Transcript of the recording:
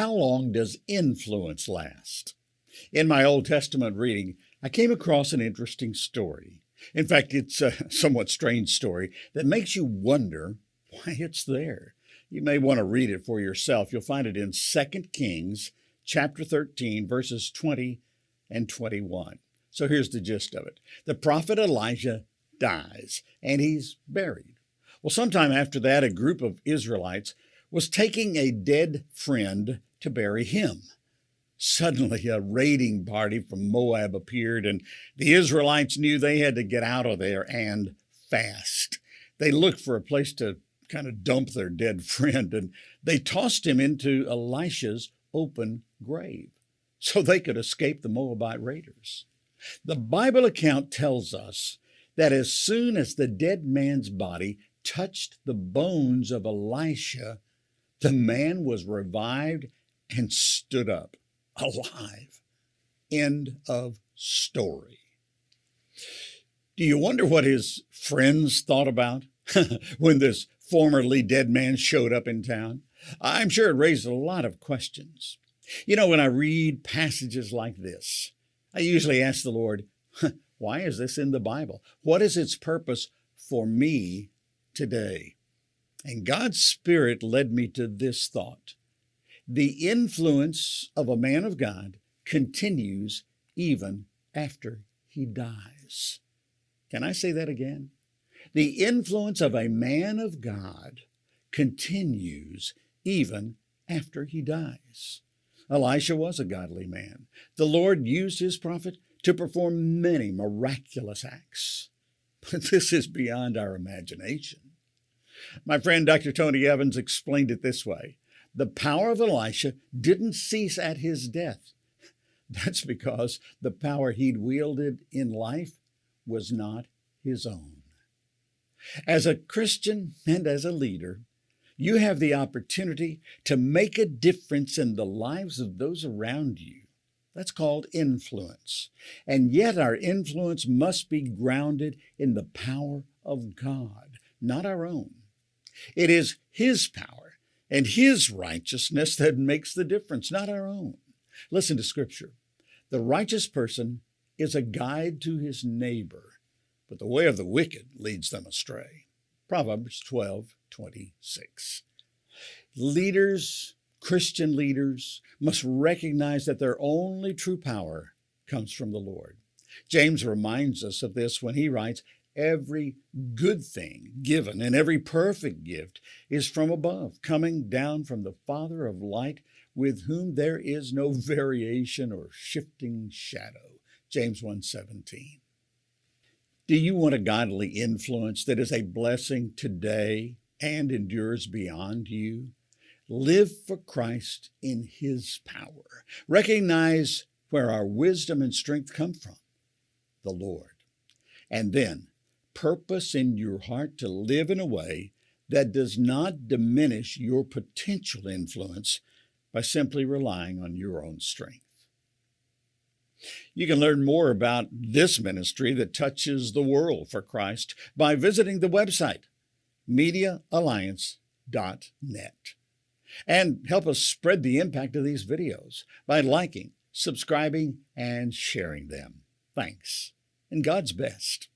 how long does influence last? In my Old Testament reading, I came across an interesting story. In fact, it's a somewhat strange story that makes you wonder why it's there. You may want to read it for yourself. You'll find it in 2 Kings chapter 13, verses 20 and 21. So here's the gist of it. The prophet Elijah dies, and he's buried. Well, sometime after that, a group of Israelites was taking a dead friend to bury him. Suddenly, a raiding party from Moab appeared, and the Israelites knew they had to get out of there and fast. They looked for a place to kind of dump their dead friend, and they tossed him into Elisha's open grave so they could escape the Moabite raiders. The Bible account tells us that as soon as the dead man's body touched the bones of Elisha, the man was revived and stood up, alive. End of story. Do you wonder what his friends thought about when this formerly dead man showed up in town? I'm sure it raised a lot of questions. You know, when I read passages like this, I usually ask the Lord, why is this in the Bible? What is its purpose for me today? And God's Spirit led me to this thought. The influence of a man of God continues even after he dies. Can I say that again? The influence of a man of God continues even after he dies. Elisha was a godly man. The Lord used his prophet to perform many miraculous acts. But this is beyond our imagination. My friend Dr. Tony Evans explained it this way. The power of Elisha didn't cease at his death. That's because the power he'd wielded in life was not his own. As a Christian and as a leader, you have the opportunity to make a difference in the lives of those around you. That's called influence. And yet our influence must be grounded in the power of God, not our own. It is His power and His righteousness that makes the difference, not our own. Listen to Scripture. The righteous person is a guide to his neighbor, but the way of the wicked leads them astray. Proverbs 12:26. Leaders, Christian leaders, must recognize that their only true power comes from the Lord. James reminds us of this when he writes, every good thing given and every perfect gift is from above, coming down from the Father of light, with whom there is no variation or shifting shadow. James 1:17. Do you want a godly influence that is a blessing today and endures beyond you? Live for Christ in His power. Recognize where our wisdom and strength come from, the Lord. And then purpose in your heart to live in a way that does not diminish your potential influence by simply relying on your own strength. You can learn more about this ministry that touches the world for Christ by visiting the website, mediaalliance.net. And help us spread the impact of these videos by liking, subscribing, and sharing them. Thanks, and God's best.